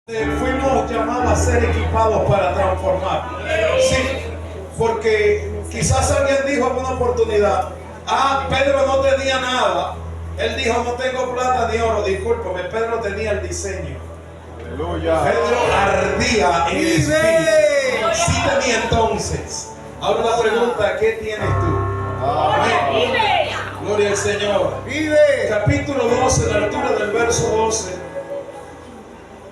Fuimos llamados a ser equipados para transformar. Sí, porque quizás alguien dijo en una oportunidad: Pedro no tenía nada. Él dijo: no tengo plata ni oro. Discúlpame, Pedro tenía el diseño. Aleluya. Pedro ardía en el espíritu. Sí tenía entonces. Ahora la pregunta: ¿qué tienes tú? Amén. Gloria al Señor. Capítulo 12, la altura del verso 12.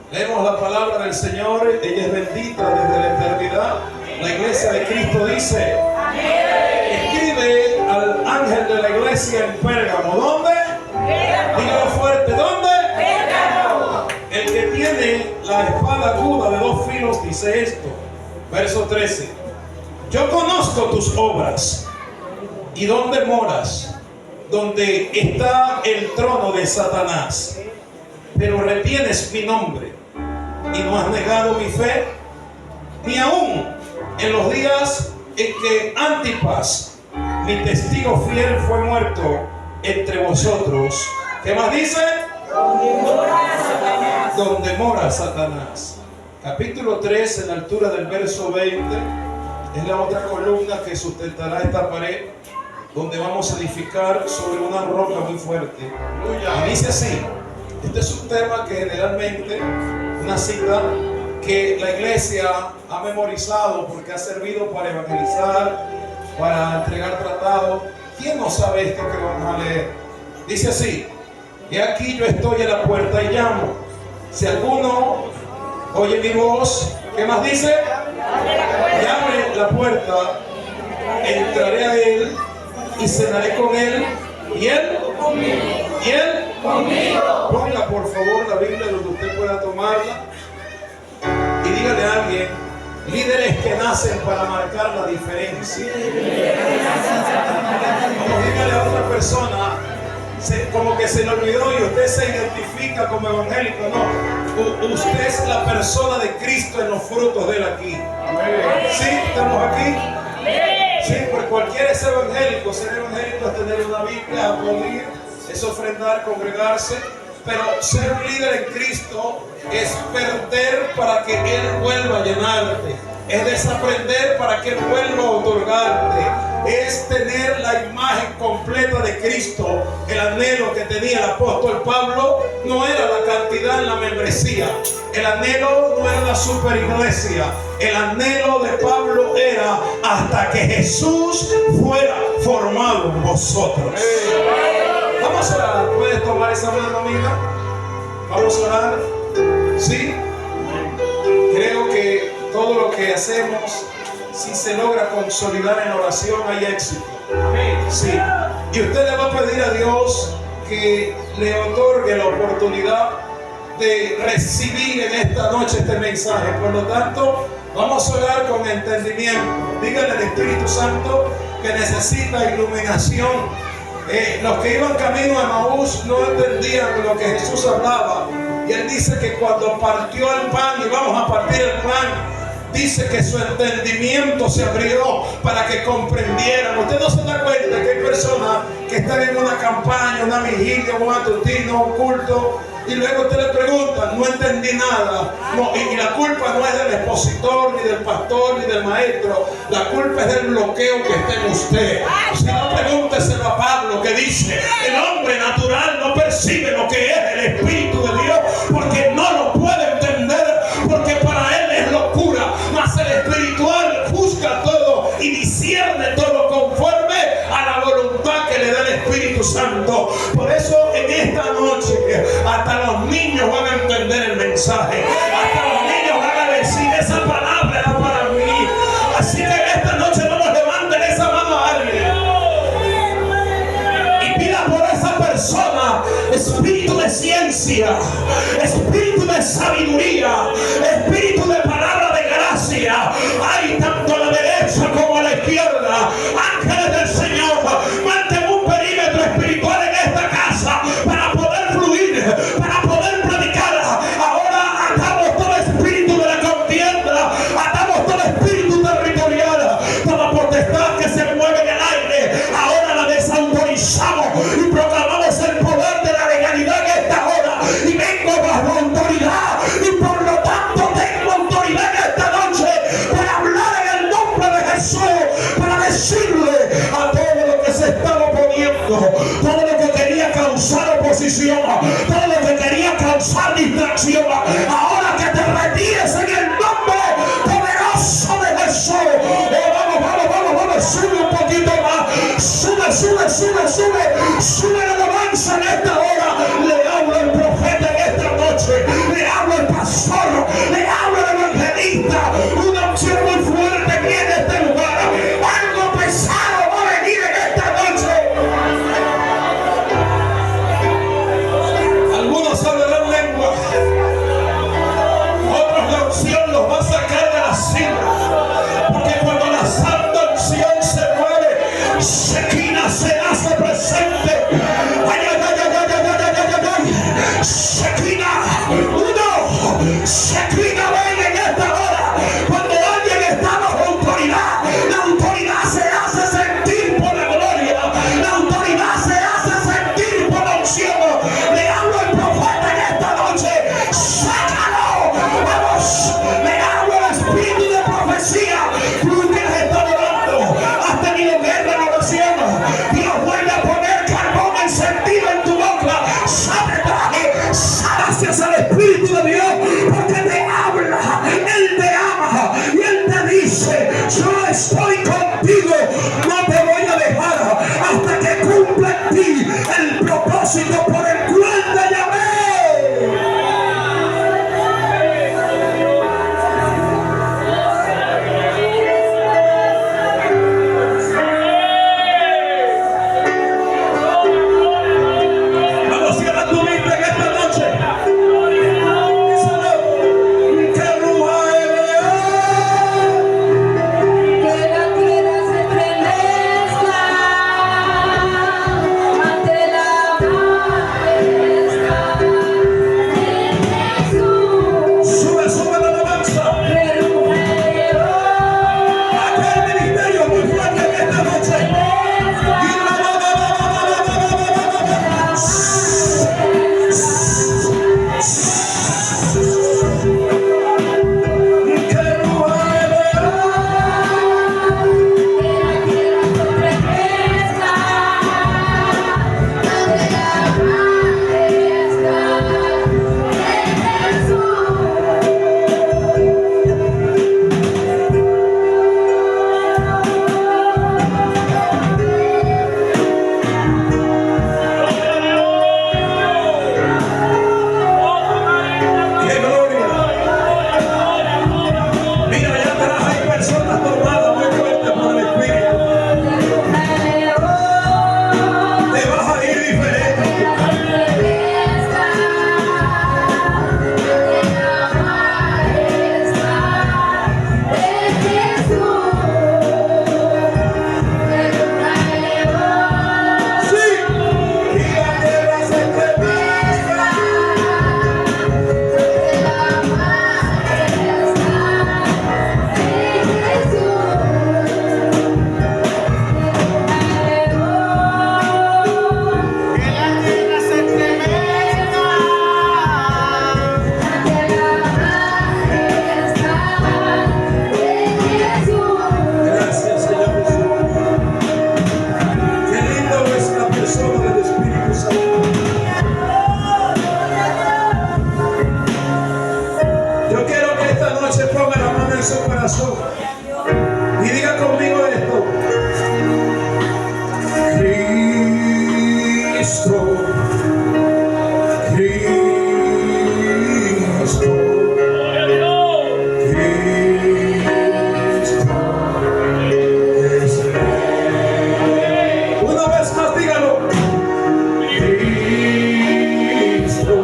Leemos la palabra del Señor. Ella es bendita desde la eternidad. La iglesia de Cristo dice: escribe al ángel de la iglesia en Pérgamo. ¿Dónde? Dígalo fuerte. ¿Dónde? Pérgamo. El que tiene la espada aguda de dos filos dice esto. Verso 13: yo conozco tus obras y dónde moras, donde está el trono de Satanás, pero retienes mi nombre y no has negado mi fe, ni aún en los días en que Antipas, mi testigo fiel, fue muerto entre vosotros. ¿Qué más dice? Donde mora Satanás. Capítulo 3, en la altura del verso 20, es la otra columna que sustentará esta pared, donde vamos a edificar sobre una roca muy fuerte. Y dice así. Este es un tema que generalmente, una cita que la iglesia ha memorizado porque ha servido para evangelizar, para entregar tratados. ¿Quién no sabe esto que vamos a leer? Dice así: y aquí yo estoy a la puerta y llamo. Si alguno oye mi voz, ¿qué más dice? Y abre la puerta, entraré a él y cenaré con él y él conmigo. ¿Y él? Conmigo. Ponga por favor la Biblia donde usted pueda tomarla y dígale a alguien: líderes que nacen para marcar la diferencia. Como dígale a otra persona, como que se le olvidó y usted se identifica como evangélico. No, usted es la persona de Cristo en los frutos de él aquí. ¿Sí? ¿Estamos aquí? Sí, porque cualquiera es evangélico. Ser evangélico es tener una Biblia, aplaudir, es ofrendar, congregarse. Pero ser un líder en Cristo es perder para que Él vuelva a llenarte. Es desaprender para que Él vuelva a otorgarte. Es tener la imagen completa de Cristo. El anhelo que tenía el apóstol Pablo no era la cantidad en la membresía. El anhelo no era la super iglesia. El anhelo de Pablo era hasta que Jesús fuera formado en vosotros. Vamos a orar. ¿Puedes tomar esa mano, amiga? Vamos a orar. ¿Sí? Creo que todo lo que hacemos, si se logra consolidar en oración, hay éxito. Sí. Y usted le va a pedir a Dios que le otorgue la oportunidad de recibir en esta noche este mensaje. Por lo tanto, vamos a orar con entendimiento. Dígale al Espíritu Santo que necesita iluminación. Los que iban camino a Emaús no entendían lo que Jesús hablaba. Y Él dice que cuando partió el pan, y vamos a partir el pan, dice que su entendimiento se abrió para que comprendieran. Usted no se da cuenta que hay personas que están en una campaña, una vigilia, un matutino, un culto, y luego usted le pregunta: no entendí nada. No, y la culpa no es del expositor, ni del pastor, ni del maestro. La culpa es del bloqueo que está en usted. Si no, pregúnteselo a Pablo, que dice: el hombre natural no percibe lo que es el Espíritu de Dios, porque no lo puede entender, porque para él es locura. Mas el espiritual juzga todo y discierne todo conforme a la voluntad que le da el Espíritu Santo. Por eso en esta noche hasta los niños van a entender el mensaje. Hasta los niños van a decir: esa palabra era para mí. Así que en esta noche vamos a levantar esa mano a alguien y pida por esa persona espíritu de ciencia, espíritu de sabiduría, espíritu de palabra de gracia. Hay tanto a la derecha como a la izquierda ángeles del Señor. Mantén un perímetro espiritual en esta casa para poder fluir, para poder predicar. Ahora atamos todo espíritu de la contienda, atamos todo espíritu territorial, toda potestad que se mueve en el aire. Ahora la desautorizamos y proclamamos el poder de la legalidad en esta hora. Y vengo bajo autoridad y por lo tanto declina ven en esta hora. Cuando alguien está bajo autoridad, la autoridad se hace sentir por la gloria, la autoridad se hace sentir por la unción. Le hablo al profeta en esta noche, sácalo, vamos, le hablo al espíritu de profecía. Tú que has estado orando, has tenido guerra en oración, Dios vuelve a poner carbón encendido en tu boca. Gracias al Espíritu de Dios, porque te habla, Él te ama y Él te dice: yo estoy contigo, no te voy a dejar hasta que cumpla en ti el propósito por el cual te llamé. Y diga conmigo esto: Cristo, Cristo, Cristo es Rey. Una vez más dígalo: Cristo.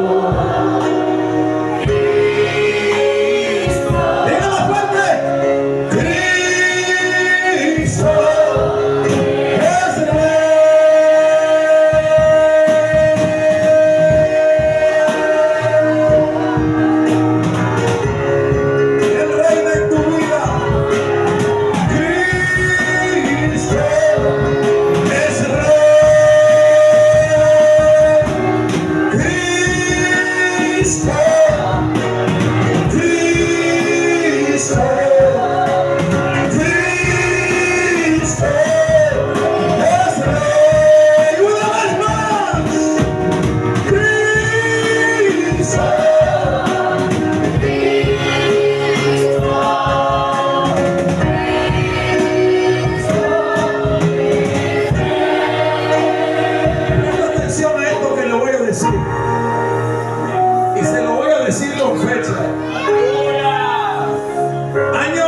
Año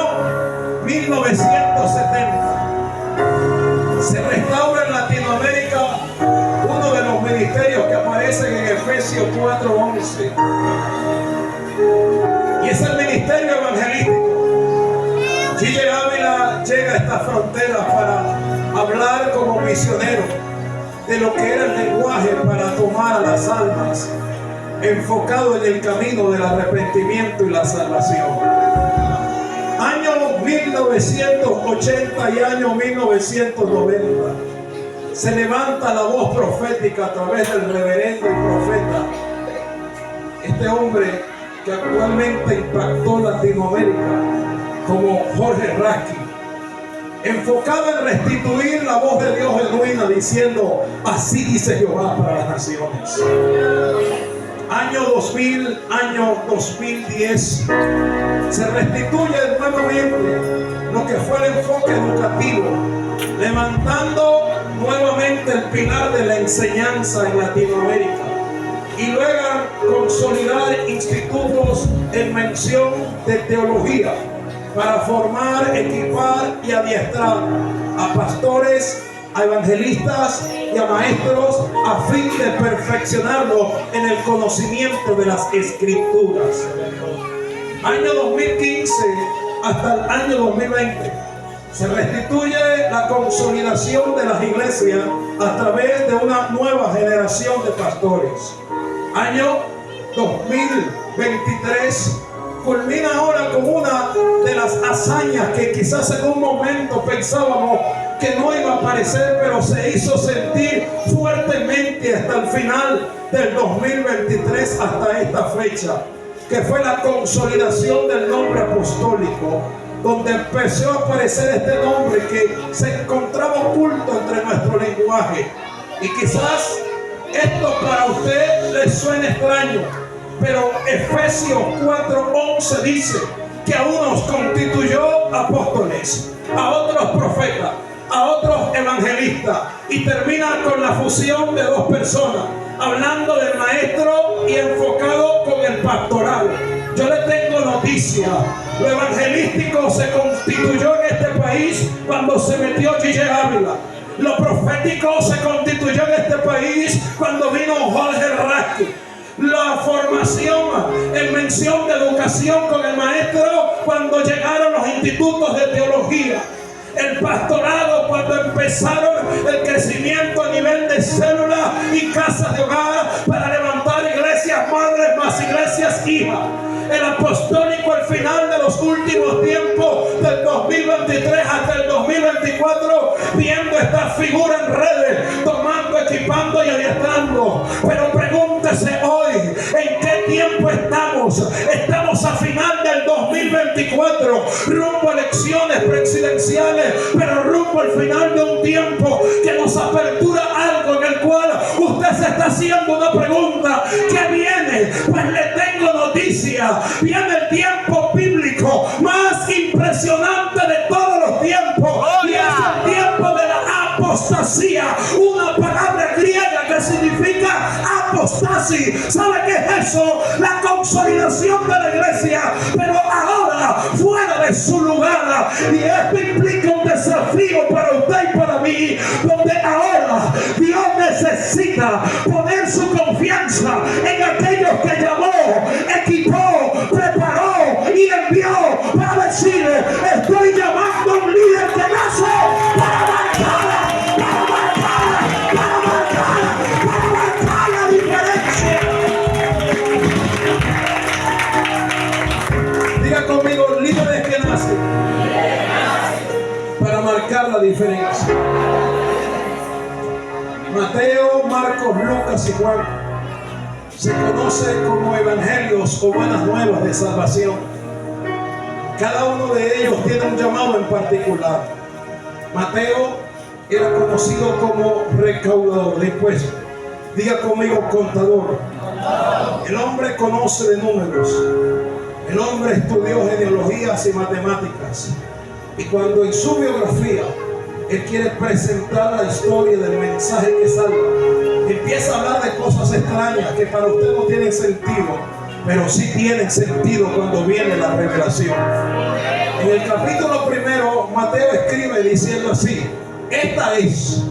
1970 se restaura en Latinoamérica uno de los ministerios que aparecen en Efesios 4:11, y es el ministerio evangelístico. Gille Ávila llega a esta frontera para hablar como misionero de lo que era el lenguaje para tomar a las almas enfocado en el camino del arrepentimiento y la salvación. Año 1980 y año 1990 se levanta la voz profética a través del reverendo y profeta, este hombre que actualmente impactó Latinoamérica como Jorge Raskin, enfocado en restituir la voz de Dios genuina, diciendo: así dice Jehová para las naciones. Año 2000, año 2010, se restituye nuevamente lo que fue el enfoque educativo, levantando nuevamente el pilar de la enseñanza en Latinoamérica, y luego consolidar institutos en mención de teología para formar, equipar y adiestrar a pastores, a evangelistas y a maestros a fin de perfeccionarlo en el conocimiento de las escrituras. Año 2015 hasta el año 2020 se restituye la consolidación de las iglesias a través de una nueva generación de pastores. Año 2023 culmina ahora con una de las hazañas que quizás en un momento pensábamos que no iba a aparecer, pero se hizo sentir fuertemente hasta el final del 2023 hasta esta fecha, que fue la consolidación del nombre apostólico, donde empezó a aparecer este nombre que se encontraba oculto entre nuestro lenguaje. Y quizás esto para usted le suene extraño, pero Efesios 4:11 dice que a unos constituyó apóstoles, a otros profetas, a otros evangelistas, y termina con la fusión de dos personas, hablando del maestro y enfocado con el pastorado. Yo le tengo noticia: lo evangelístico se constituyó en este país cuando se metió Gigi Ávila. Lo profético se constituyó en este país cuando vino Jorge Raskin. La formación en mención de educación con el maestro cuando llegaron los institutos de teología. El pastorado cuando empezaron el crecimiento a nivel de células y casas de hogar para levantar iglesias madres más iglesias hijas. El apostólico al final de los últimos tiempos, del 2023 hasta el 2024, viendo esta figura en redes, tomando, equipando y adiestrando. Pero pregúntese hoy, ¿en qué tiempo estamos? Estamos a final del 2024, rumbo a elecciones presidenciales, pero rumbo al final de un tiempo que nos apertura algo en el cual usted se está haciendo una pregunta: ¿qué viene? Pues le tengo noticia. Viene el tiempo bíblico más impresionante de todos los tiempos, y es el tiempo de la apostasía, una palabra griega que significa apostasis. ¿Sabe qué es eso? La consolidación de la iglesia, pero ahora fuera de su lugar. Y esto implica un desafío para usted y para mí, donde ahora Dios necesita poner su confianza en aquellos que llamó, equipó, preparó y envió, para decir: estoy llamando a un líder que nace para marcar la diferencia. Diga conmigo: líderes que nacen para marcar la diferencia. Mateo, Marcos, Lucas y Juan se conoce como evangelios o buenas nuevas de salvación. Cada uno de ellos tiene un llamado en particular. Mateo era conocido como recaudador de impuestos. Diga conmigo: contador. El hombre conoce de números. El hombre estudió genealogías y matemáticas. Y cuando en su biografía él quiere presentar la historia del mensaje que salva, empieza a hablar de cosas extrañas que para usted no tienen sentido, pero sí tienen sentido cuando viene la revelación. En el capítulo 1, Mateo escribe diciendo así: esta es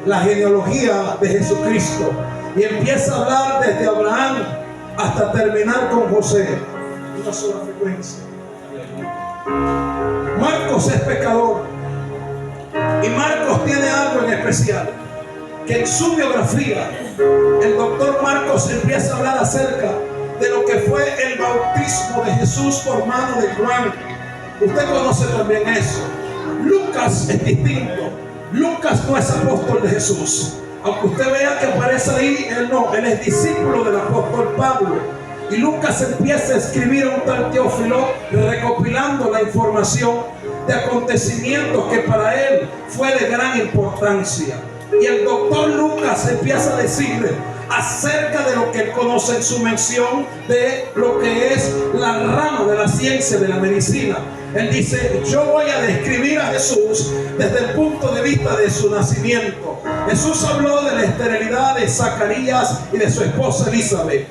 la genealogía de Jesucristo, y empieza a hablar desde Abraham hasta terminar con José. Una sola frecuencia. Marcos es pecador, y Marcos tiene algo en especial. que en su biografía el doctor Marcos empieza a hablar acerca de lo que fue el bautismo de Jesús por mano de Juan. Usted conoce también eso. Lucas es distinto. Lucas no es apóstol de Jesús. Aunque usted vea que aparece ahí, él no, él es discípulo del apóstol Pablo. Y Lucas empieza a escribir a un tal Teófilo, recopilando la información de acontecimientos que para él fue de gran importancia. Y el doctor Lucas empieza a decirle acerca de lo que él conoce en su mención de lo que es la rama de la ciencia de la medicina. Él dice: yo voy a describir a Jesús desde el punto de vista de su nacimiento. Jesús habló de la esterilidad de Zacarías y de su esposa Elizabeth.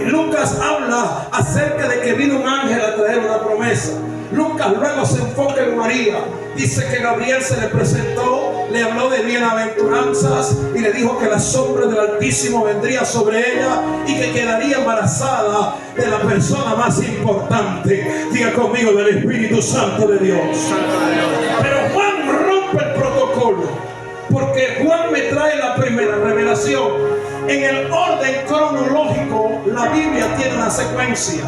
Lucas habla acerca de que vino un ángel a traer una promesa. Lucas luego se enfoca en María. Dice que Gabriel se le presentó, le habló de bienaventuranzas y le dijo que la sombra del Altísimo vendría sobre ella y que quedaría embarazada de la persona más importante. Diga conmigo: del Espíritu Santo de Dios. Pero Juan rompe el protocolo, porque Juan me trae la primera revelación. En el orden cronológico, la Biblia tiene una secuencia.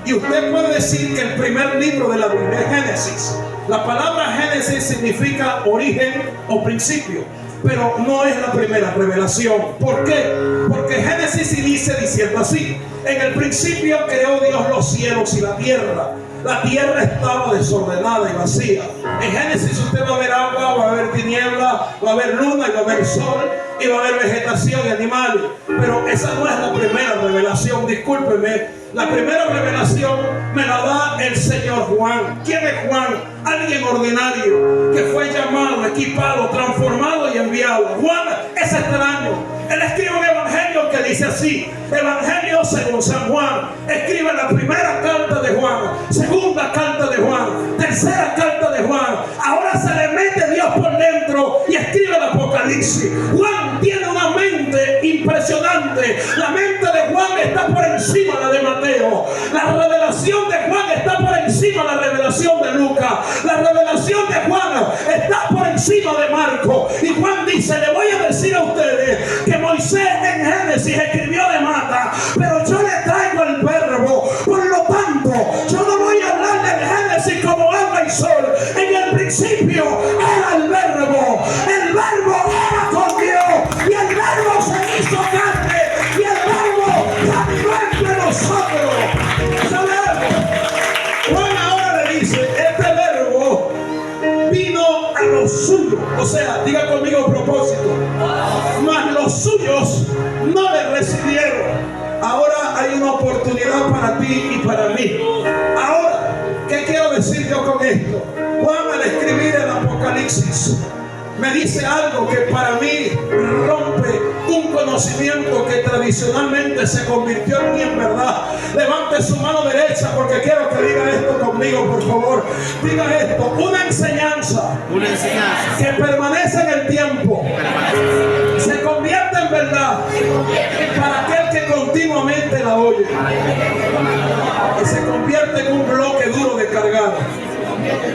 Y usted puede decir que el primer libro de la Biblia es Génesis. La palabra Génesis significa origen o principio, pero no es la primera revelación. ¿Por qué? Porque Génesis inicia diciendo así: en el principio creó Dios los cielos y la tierra. La tierra estaba desordenada y vacía. En Génesis usted va a ver agua, va a haber tiniebla, va a haber luna y va a haber sol, y va a haber vegetación y animales. Pero esa no es la primera revelación, discúlpeme. La primera revelación me la da el Señor Juan. ¿Quién es Juan? Alguien ordinario que fue llamado, equipado, transformado y enviado. Juan es extraño. Él escribe un evangelio que dice así: Evangelio según San Juan. Escribe la primera carta de Juan, segunda carta de Juan, tercera carta de Juan. Ahora se le mete Dios por dentro y escribe el Apocalipsis. Juan tiene una mente impresionante. La mente de Juan está por encima de la de Mateo. La revelación de Juan está por encima de la revelación de Lucas. La revelación de Juan está por encima de Marco. Y Juan dice: le voy a decir a ustedes que Moisés en Génesis escribió de mata, pero yo le traigo el verbo. Por lo tanto, yo no voy a hablar de Génesis como agua y sol. En el principio era el verbo. El verbo era con Dios y el verbo se hizo carne y el verbo caminó entre nosotros. ¿Sabemos? Juan ahora le dice: este verbo vino a los suyos. O sea, diga conmigo propósito. Mas los suyos no le recibieron. Ahora hay una oportunidad para ti y para mí. Ahora, ¿qué quiero decir yo con esto? Juan, al escribir el Apocalipsis, me dice algo que para mí rompe un conocimiento que tradicionalmente se convirtió en mí en verdad. Levante su mano derecha porque quiero que diga esto conmigo, por favor. Diga esto: una enseñanza que permanece en el tiempo se convierte en verdad para aquel que continuamente la oye, y se convierte en un bloque duro de cargar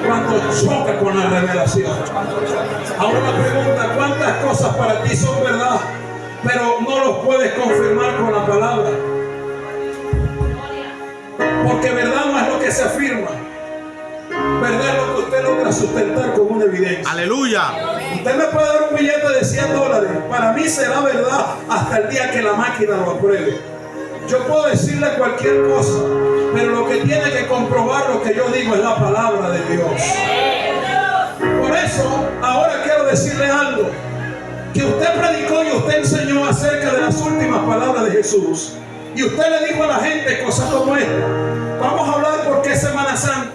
cuando choca con la revelación. Ahora la pregunta: ¿cuántas cosas para ti son verdad, pero no los puedes confirmar con la palabra? Porque verdad no es lo que se afirma, verdad es lo que usted logra sustentar con una evidencia. Aleluya. Usted me puede dar un billete de $100, para mí será verdad hasta el día que la máquina lo apruebe. Yo puedo decirle cualquier cosa, pero lo que tiene que comprobar lo que yo digo es la palabra de Dios. Por eso, ahora quiero decirle algo que usted predicó y usted enseñó acerca de las últimas palabras de Jesús. Y usted le dijo a la gente cosas como esta: vamos a hablar porque es Semana Santa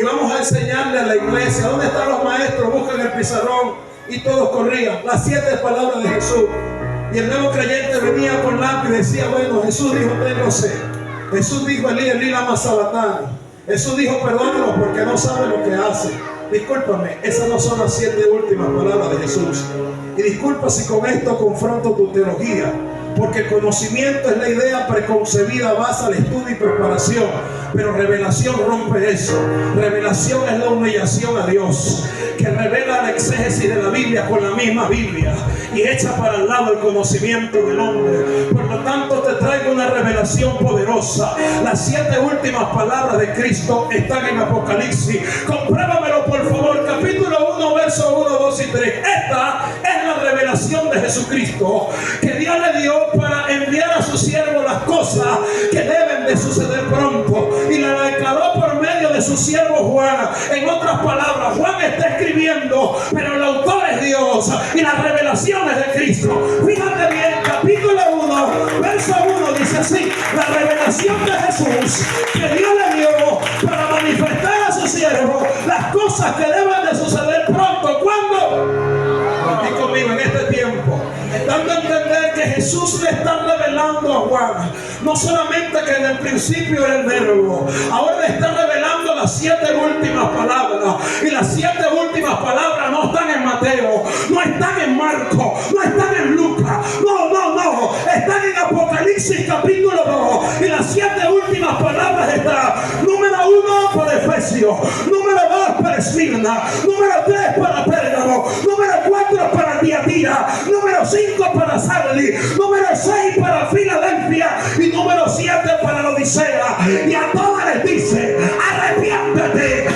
y vamos a enseñarle a la iglesia. ¿Dónde están los maestros? Buscan el pizarrón. Y todos corrían las 7 palabras de Jesús. Y el nuevo creyente venía con lápiz y decía: bueno, Jesús dijo tengo sed. Jesús dijo Elí, Elí lama sabatani. Jesús dijo perdónalos porque no saben lo que hacen. Discúlpame, esas no son las 7 últimas palabras de Jesús. Y disculpa si con esto confronto tu teología, Porque el conocimiento es la idea preconcebida, base al estudio y preparación. Pero revelación rompe eso. Revelación es la humillación a Dios, que revela la exégesis de la Biblia con la misma Biblia y echa para el lado el conocimiento del hombre. Por lo tanto, te traigo una revelación poderosa. Las 7 últimas palabras de Cristo están en Apocalipsis. Compruébamelo, por favor. Capítulo 1, versos 1, 2 y 3. Esta es la revelación de Jesucristo, que Dios le dio para enviar a su siervo las cosas que deben de suceder pronto, y la declaró por medio de su siervo Juan. En otras palabras, Juan está escribiendo, pero el autor es Dios y las revelaciones de Cristo. Fíjate bien, capítulo 1, verso 1 dice así: la revelación de Jesús que Dios le dio para manifestar a su siervo las cosas que deben de suceder pronto. ¿Cuándo? Aquí conmigo en este tiempo, dando a entender que Jesús le está revelando a Juan no solamente que en el principio era el verbo, ahora le está revelando las 7 últimas palabras. Y las 7 últimas palabras no están en Mateo, no están en Marco, no están en Lucas, no, están en Apocalipsis capítulo 2. Y las 7 últimas palabras están: número 1 para Efesios, número 2 para Esmirna, número 3 para Pérgamo, número 4 para Tiatira, número 5 para Sardis, número 6 para Filadelfia y número 7 para la Odisea. Y a todas les dice: arrepiéntete,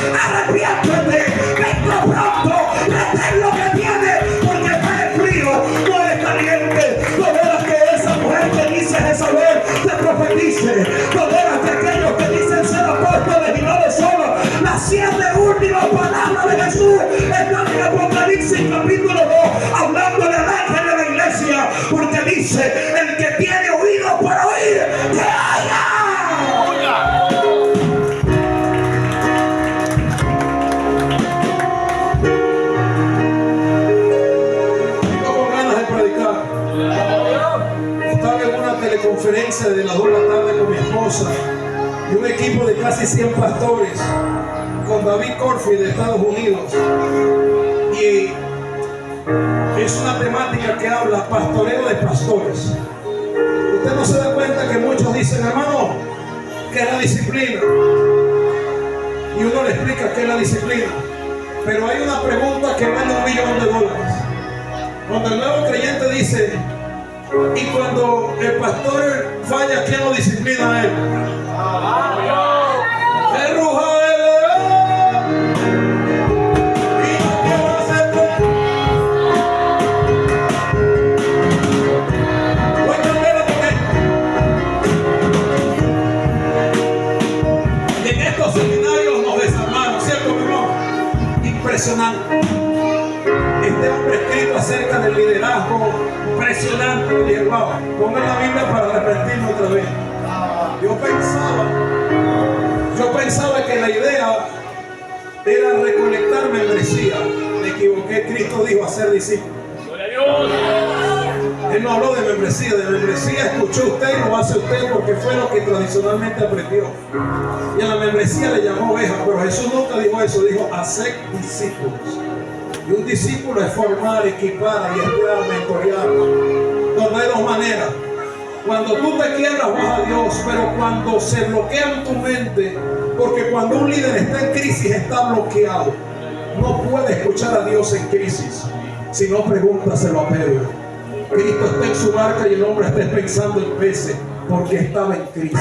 vengo pronto, retén lo que tienes, porque está en frío, no eres caliente. Toleras que esa mujer que dice Jezabel te profetice, toleras que aquellos que dicen ser apóstoles y no lo son. Las 7 últimas palabras de Jesús están en Apocalipsis capítulo 2, hablándole al ángel de la iglesia, porque dice: el que tiene oído para oír, que oiga. Estaba en una teleconferencia de las 2 de la tarde con mi esposa y un equipo de casi 100 pastores, con David Corfi de Estados Unidos, y es una temática que habla pastoreo de pastores. Usted no se da cuenta que muchos dicen: hermano, ¿qué es la disciplina? Y uno le explica qué es la disciplina, pero hay una pregunta que vale $1.000.000. Cuando el nuevo creyente dice: y cuando el pastor falla, ¿quién lo disciplina a él? ¡El ruja de león! Y no quiero hacer. Voy a cambiar porque en estos seminarios nos desarmamos, ¿cierto, mi hermano? Impresionante. Este hombre escrito acerca del liderazgo, impresionante. Le dije: wow, pongan la Biblia para arrepentirme otra vez. Yo pensaba que la idea era recolectar membresía. Me equivoqué. Cristo dijo: hacer discípulos. Él no habló de membresía. De membresía escuchó usted y lo hace usted porque fue lo que tradicionalmente aprendió. Y a la membresía le llamó oveja, pero Jesús nunca dijo eso. Dijo: hacer discípulos. Y un discípulo es formar, equipar, ayudar, mentorear. Donde hay 2 maneras. Cuando tú te quiebras, vas a Dios, pero cuando se bloquea en tu mente, porque cuando un líder está en crisis, está bloqueado. No puede escuchar a Dios en crisis. Si no, pregúntaselo a Pedro. Cristo está en su barca y el hombre está pensando en peces, porque estaba en crisis.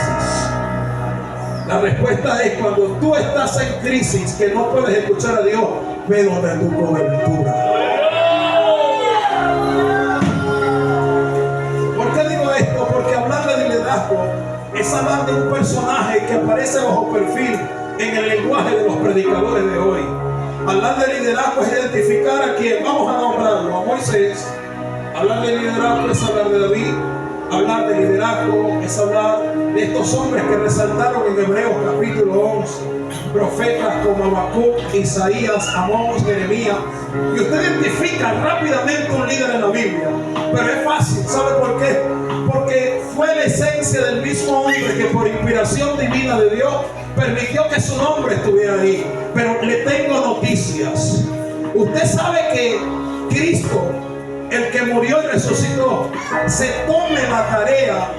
La respuesta es: cuando tú estás en crisis, que no puedes escuchar a Dios, ve donde tu cobertura. ¿Por qué digo esto? Porque hablar de liderazgo es hablar de un personaje que aparece bajo perfil en el lenguaje de los predicadores de hoy. Hablar de liderazgo es identificar a quien vamos a nombrarlo, a Moisés. Hablar de liderazgo es hablar de David. Hablar de liderazgo es hablar de estos hombres que resaltaron en Hebreos capítulo 11, profetas como Habacuc, Isaías, Amós, Jeremías. Y usted identifica rápidamente un líder en la Biblia, pero es fácil. ¿Sabe por qué? Porque fue la esencia del mismo hombre que por inspiración divina de Dios permitió que su nombre estuviera ahí. Pero le tengo noticias. Usted sabe que Cristo el que murió y resucitó, se tome la tarea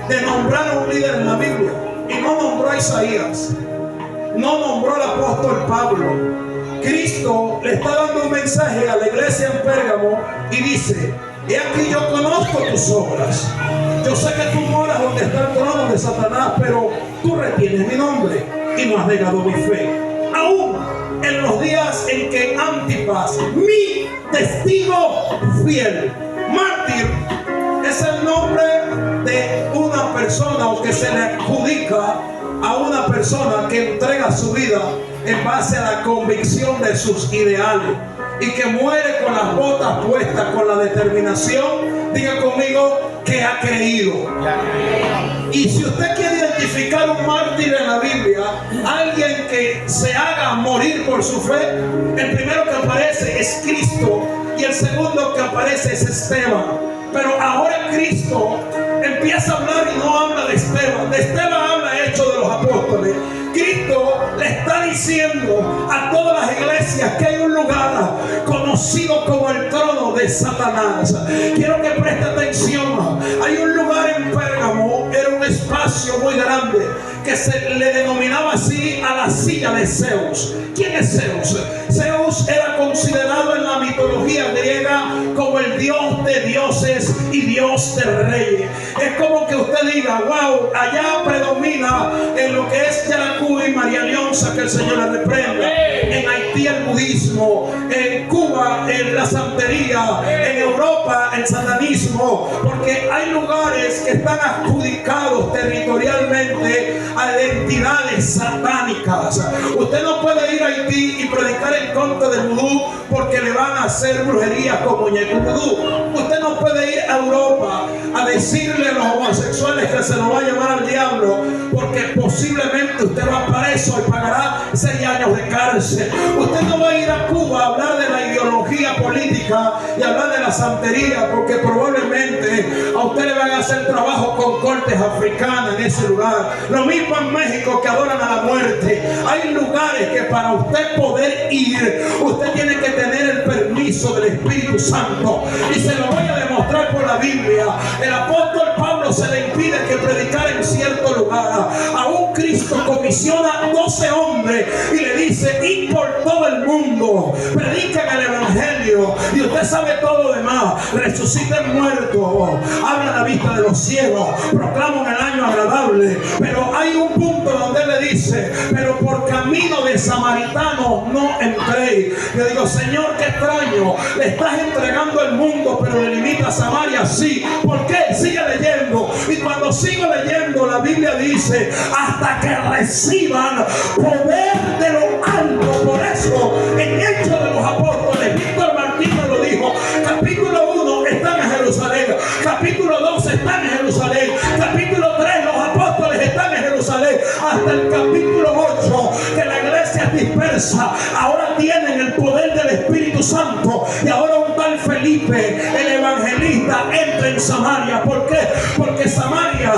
de nombrar a un líder en la Biblia. Y no nombró a Isaías, no nombró al apóstol Pablo. Cristo le está dando un mensaje a la iglesia en Pérgamo y dice: he aquí, yo conozco tus obras. Yo sé que tú moras donde está el trono de Satanás, pero tú retienes mi nombre y no has negado mi fe. Aún en los días en que Antipas, mi testigo fiel, mártir, es el nombre de una persona, o que se le adjudica a una persona que entrega su vida en base a la convicción de sus ideales y que muere con las botas puestas, con la determinación, diga conmigo, que ha creído. Y si usted quiere identificar un mártir en la Biblia, alguien que se haga morir por su fe, el primero que aparece es Cristo y el segundo que aparece es Esteban. Pero ahora Cristo empieza a hablar y no habla de Esteban. De Esteban habla Hechos de los Apóstoles. Cristo le está diciendo a todas las iglesias que hay un lugar conocido como el trono de Satanás. Quiero que preste atención. Hay un lugar en Pérgamo, era un espacio muy grande que se le denominaba así a la silla de Zeus. ¿Quién es Zeus? Zeus era considerado en la mitología griega como el dios de dioses y dios de reyes. Es como que usted diga: wow, allá predomina en lo que es Yaracuy, María Leonza, que el Señor le reprenda. En Haití el budismo, en Cuba en la santería, en Europa el satanismo, porque hay lugares que están adjudicados territorialmente a identidades satánicas. Usted no puede ir a Haití y predicar en contra del vudú porque le van a hacer brujería con muñeco vudú. Usted no puede ir a Europa a decirle a los homosexuales que se lo va a llevar al diablo, porque posiblemente usted va preso y pagará 6 años de cárcel. Usted no va a ir a Cuba a hablar de la ideología política y hablar de la santería, porque probablemente a usted le van a hacer trabajo con cortes africanas en ese lugar. Lo mismo en México, que adoran a la muerte. Hay lugares que para usted poder ir, usted tiene que tener el permiso del Espíritu Santo, y se lo voy a demostrar por la Biblia. El apóstol Pablo se le impide que predicara en cierto lugar. Aún Cristo comisiona 12 hombres y le dice: ir por todo el mundo, prediquen el evangelio. Y usted sabe todo lo demás: resuciten muertos, hablan a vista de los ciegos, proclaman el año agradable. Pero hay un punto donde él le dice: pero por camino de samaritanos no entréis. Yo digo: Señor, qué extraño, le estás entregando el mundo, pero le limita a Samaria. Sí, ¿por qué? Sigue leyendo. Y cuando sigo leyendo, la Biblia dice: hasta que reciban poder de lo alto. Por eso, en Hechos de los Apóstoles, Víctor Martínez lo dijo: capítulo 1 están en Jerusalén, capítulo 2 están en Jerusalén, capítulo 3 los apóstoles están en Jerusalén, hasta el capítulo 8 que la iglesia es dispersa. Ahora tienen el poder del Espíritu Santo, y ahora un tal Felipe, el evangelista, entra en Samaria. ¿Por qué? Porque Samaria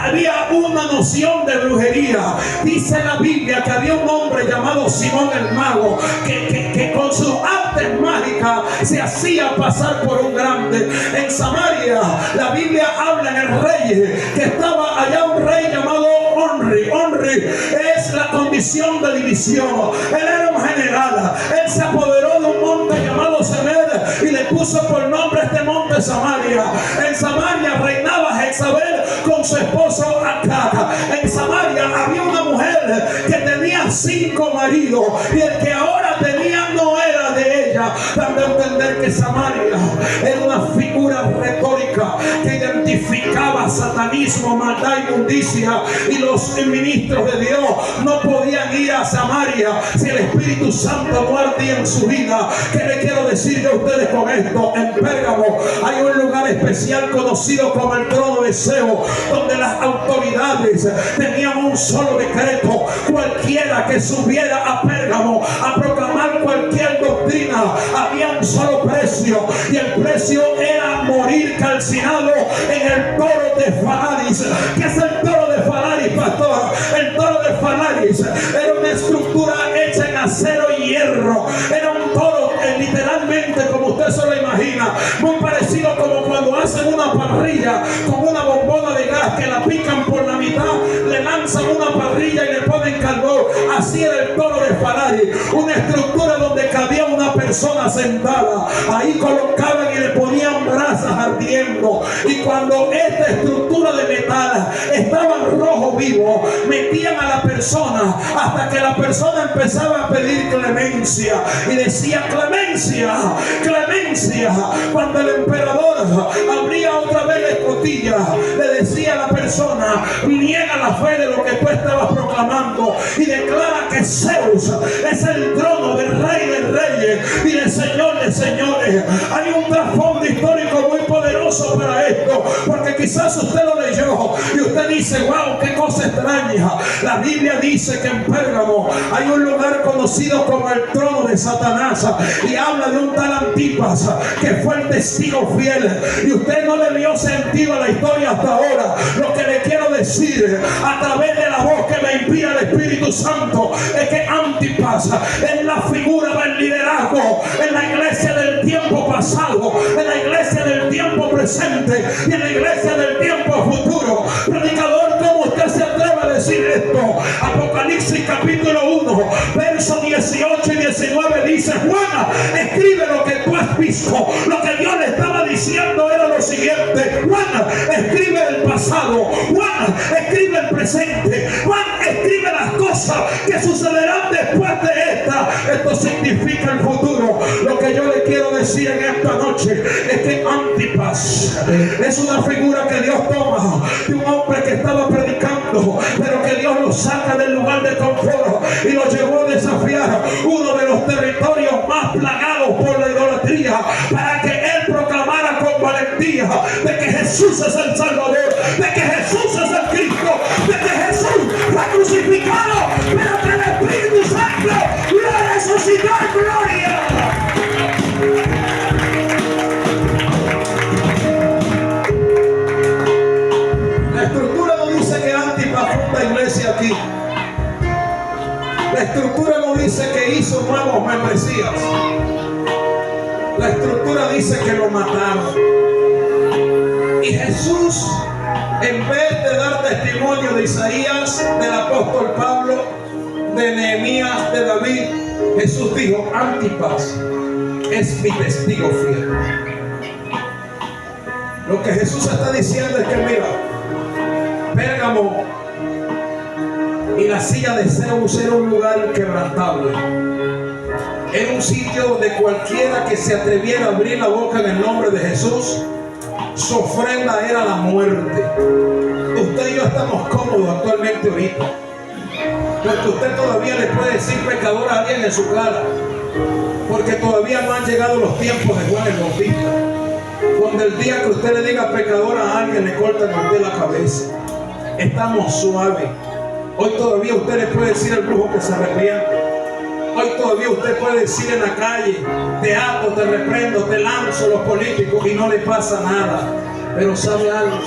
había una noción de brujería. Dice la Biblia que había un hombre llamado Simón el Mago que con sus artes mágicas se hacía pasar por un grande. En Samaria la Biblia habla en el rey que estaba allá, un rey llamado Onri. Onri es la condición de división. Él era un general. Él se apoderó de un monte llamado Semed y le puso por nombre este monte Samaria. En Samaria reinaba Jezabel con su esposo Acab. En Samaria había una mujer que tenía 5 maridos, y el que ahora tenía no era de ella, dando a entender que Samaria era una figura retórica que identificaba satanismo, maldad, inmundicia, y los ministros de Dios no podían ir a Samaria si el Espíritu Santo no ardía en su vida. ¿Qué le quiero decir yo a ustedes con esto? En Pérgamo hay un lugar especial conocido como el trono de Zeus, donde las autoridades tenían un solo decreto: cualquiera que subiera a Pérgamo a proclamar cualquier doctrina, había un solo precio, y el precio era morir calcinado en el toro de Falaris. ¿Qué es el toro de Falaris, pastor? El toro de Falaris era una estructura hecha en acero y hierro. Era un toro literalmente, como usted se lo imagina, muy parecido como cuando hacen una parrilla con una bombona de gas que la pican por la mitad, le lanzan una parrilla y le ponen carbón. Así era el toro de Farai, una estructura donde cabía una persona sentada. Ahí colocaban y le ponían brasas ardiendo, y cuando esta estructura de metal estaba rojo vivo, metían a la persona hasta que la persona empezaba a pedir clemencia y decía: clemencia, clemencia. Cuando el emperador abría otra vez la escotilla, le decía a la persona: niega la fe de lo que tú estabas proclamando y declara que Zeus es el trono del rey de reyes y del señor de señores. Hay un trasfondo histórico muy poderoso para esto, porque quizás usted lo leyó y usted dice: wow, qué cosa extraña. La Biblia dice que en Pérgamo hay un lugar conocido como el trono de Satanás, y habla de un tal Antipas que fue el testigo fiel, y usted no le dio sentido a la historia hasta ahora. Lo que le quiero decir a través de la voz que me envía el Espíritu Santo es que Antipas es la figura del liderazgo en la iglesia del tiempo pasado, en la iglesia del tiempo presente y en la iglesia del tiempo futuro. Predicador, ¿cómo usted se atreve a decir esto? Apocalipsis capítulo 1, versos 18 y 19 dice: Juana, escribe lo que tú has visto. Lo que Dios le estaba diciendo era lo siguiente: Juana, escribe el pasado. Juan, escribe el presente. Juan, escribe las cosas que sucederán después de esta. Esto significa el futuro. Lo que yo le quiero decir en esta noche es que Antipas es una figura que Dios toma de un hombre que estaba predicando, pero que Dios lo saca del lugar de confort y lo llevó a desafiar uno de los territorios más plagados por la idolatría, para que él proclamara con valentía de que Jesús es el Salvador, de que Jesús es el Cristo, de que Jesús fue crucificado, pero que el Espíritu Santo lo resucitó en gloria. La estructura no dice que Antipas funda iglesia aquí. La estructura no dice que hizo nuevos membresías. La estructura dice que lo mataron. Y Jesús, en vez de dar testimonio de Isaías, del apóstol Pablo, de Nehemías, de David, Jesús dijo: Antipas es mi testigo fiel. Lo que Jesús está diciendo es que, mira, Pérgamo y la silla de Zeus era un lugar inquebrantable. Era un sitio donde cualquiera que se atreviera a abrir la boca en el nombre de Jesús, su ofrenda era la muerte. Usted y yo estamos cómodos actualmente ahorita, porque usted todavía le puede decir pecador a alguien en su cara, porque todavía no han llegado los tiempos de Juan el Bautista, donde el día que usted le diga pecador a alguien le cortan a usted la cabeza. Estamos suaves. Hoy todavía usted le puede decir al brujo que se arrepienta. Hoy todavía usted puede decir en la calle: te ato, te reprendo, te lanzo, los políticos, y no le pasa nada. Pero ¿sabe algo?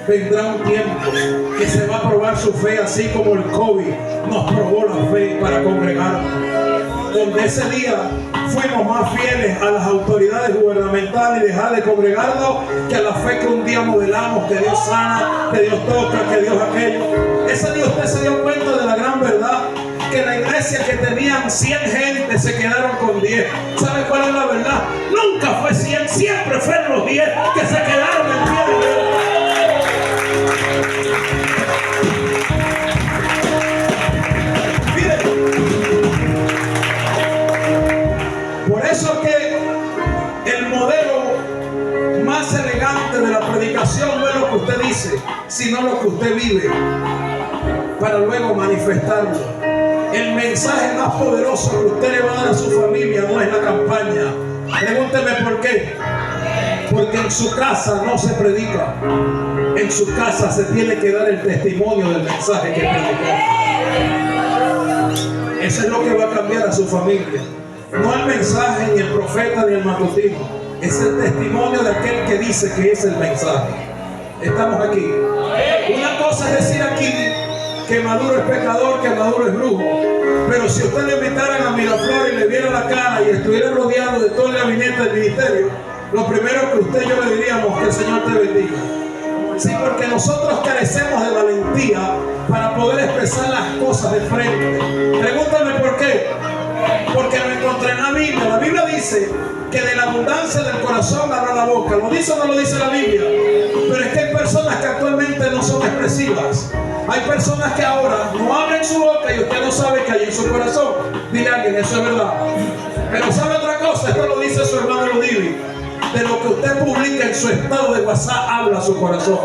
Vendrá un tiempo que se va a probar su fe, así como el COVID nos probó la fe para congregarnos. Donde ese día fuimos más fieles a las autoridades gubernamentales y dejar de congregarnos que a la fe que un día modelamos, que Dios sana, que Dios toca, que Dios aquello. Ese día usted se dio cuenta de la gran verdad, que la iglesia que tenían 100 gente se quedaron con 10. ¿Sabe cuál es la verdad? Nunca fue 100, siempre fueron los 10 que se quedaron en pie de Dios. Miren, por eso que el modelo más elegante de la predicación no es lo que usted dice, sino lo que usted vive, para luego manifestarlo. El mensaje más poderoso que usted le va a dar a su familia no es la campaña. Pregúnteme por qué. Porque en su casa no se predica. En su casa se tiene que dar el testimonio del mensaje que predica. Eso es lo que va a cambiar a su familia. No el mensaje, ni el profeta, ni el matutino. Es el testimonio de aquel que dice que es el mensaje. Estamos aquí. Una cosa es decir aquí que Maduro es pecador, que Maduro es brujo. Pero si usted le invitaran a Miraflores y le viera la cara y estuviera rodeado de todo el gabinete del ministerio, lo primero que usted y yo le diríamos: que el Señor te bendiga. Sí, porque nosotros carecemos de valentía para poder expresar las cosas de frente. Pregúntame por qué. Porque lo encontré en la Biblia. La Biblia dice que de la abundancia del corazón habla la boca. ¿Lo dice o no lo dice la Biblia? Pero es que hay personas que actualmente no son expresivas. Hay personas que ahora no abren su boca y usted no sabe qué hay en su corazón. Dile a alguien: eso es verdad. Pero ¿sabe otra cosa? Esto lo dice su hermano Ludivi. De lo que usted publica en su estado de WhatsApp habla su corazón.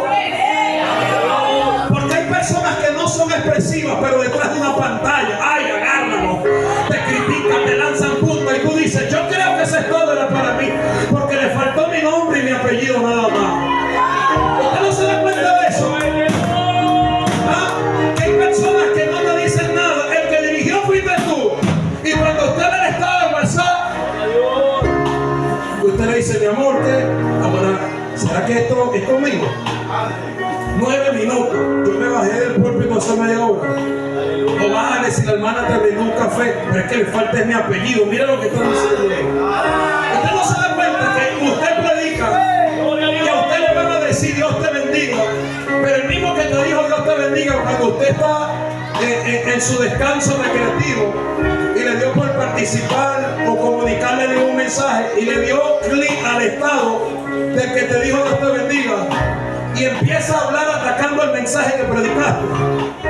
Porque hay personas que no son expresivas, pero detrás de una pantalla, ay, agárralo, te critican, te lanzan puntos y tú dices: yo creo que ese estado era para mí, porque le faltó mi nombre y mi apellido nada más. ¿Usted no se da cuenta de eso? ¿Ah? Que hay personas que no te dicen nada. El que dirigió fuiste tú. Y cuando usted ve el estado de WhatsApp, usted le dice: mi amor, ¿qué? Ahora, ¿será que esto es conmigo? 9 minutos. Yo me bajé del púlpito hace media hora. O bájale si la hermana te brindó un café. Pero es que le falta es mi apellido. Mira lo que está diciendo. Usted no se da cuenta que usted predica y a usted le van a decir: Dios te bendiga. Pero el mismo que te dijo Dios te bendiga, cuando usted está en su descanso recreativo y le dio por participar o comunicarle un mensaje y le dio clic al estado del que te dijo Dios te bendiga, y empieza a hablar atacando el mensaje que predicaste,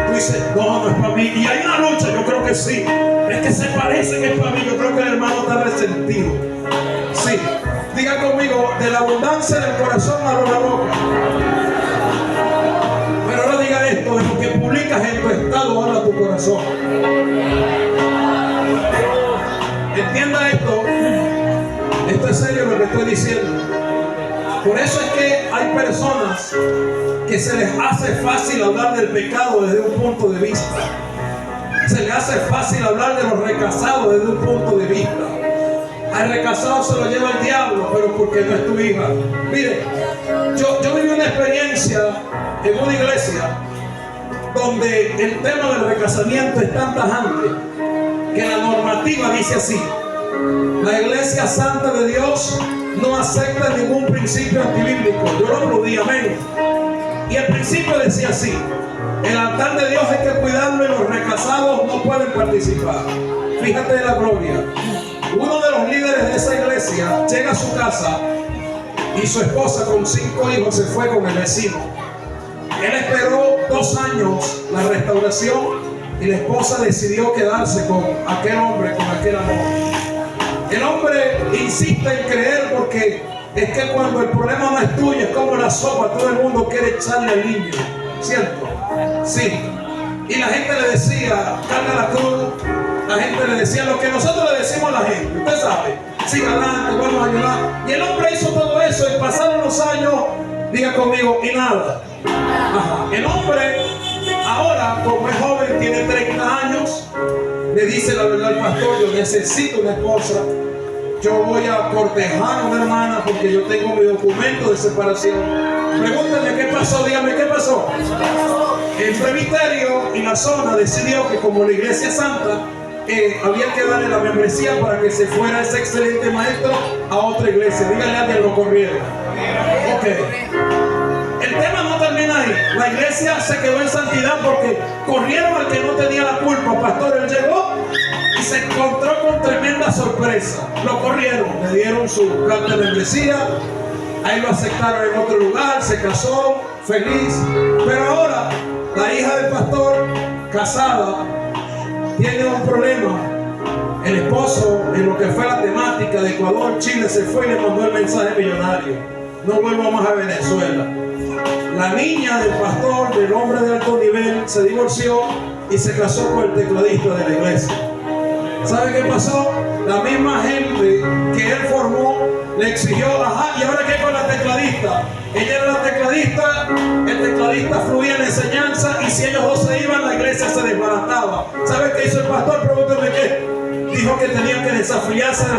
tú dices: no, no es para mí. Y hay una lucha, yo creo que sí. Es que se parece que es para mí. Yo creo que el hermano está resentido. Sí. Diga conmigo: de la abundancia del corazón habla la boca. Pero ahora diga esto: de lo que publicas en tu estado habla tu corazón. Entienda esto. Esto es serio lo que estoy diciendo. Por eso es que hay personas que se les hace fácil hablar del pecado desde un punto de vista. Se les hace fácil hablar de los recasados desde un punto de vista. Al recasado se lo lleva el diablo, pero porque no es tu hija. Mire, yo viví una experiencia en una iglesia donde el tema del recasamiento es tan tajante que la normativa dice así: la Iglesia Santa de Dios no acepta ningún principio antibíblico. Yo lo aplaudí, amén. Y el principio decía así: el altar de Dios hay que cuidarlo y los recasados no pueden participar. Fíjate de la gloria. Uno de los líderes de esa iglesia llega a su casa y su esposa con 5 hijos se fue con el vecino. Él esperó 2 años la restauración y la esposa decidió quedarse con aquel hombre, con aquel amor. El hombre insiste en creer porque es que cuando el problema no es tuyo, es como la sopa, todo el mundo quiere echarle al niño, ¿cierto? Sí. Y la gente le decía: carga la cruz. La gente le decía lo que nosotros le decimos a la gente. Usted sabe: siga adelante, vamos a ayudar. Y el hombre hizo todo eso y pasaron los años, diga conmigo, y nada. Ajá. El hombre ahora, como es joven, tiene 30 años, le dice la verdad al pastor: yo necesito una esposa. Yo voy a cortejar a una hermana porque yo tengo mi documento de separación. Pregúntame qué pasó, dígame qué pasó. El presbiterio y la zona decidió que como la iglesia santa había que darle la membresía para que se fuera ese excelente maestro a otra iglesia. Dígale a alguien: lo corrieron. Ok. El tema no termina ahí. La iglesia se quedó en santidad porque corrieron al que no tenía la culpa. Pastor, él llegó y se encontró con tremenda sorpresa. Lo corrieron, le dieron su carta de membresía, ahí lo aceptaron en otro lugar, se casó, feliz. Pero ahora la hija del pastor, casada, tiene un problema. El esposo, en lo que fue la temática de Ecuador, Chile, se fue y le mandó el mensaje millonario: no vuelvo más a Venezuela. La niña del pastor, del hombre de alto nivel, se divorció y se casó con el tecladista de la iglesia. ¿Sabe qué pasó? La misma gente que él formó le exigió: ajá, ¿y ahora qué con la tecladista? Ella era la tecladista, el tecladista fluía en enseñanza, y si ellos dos se iban, la iglesia se desbarataba. ¿Sabe qué hizo el pastor? Pregúntame qué. Dijo que tenían que desafiarse del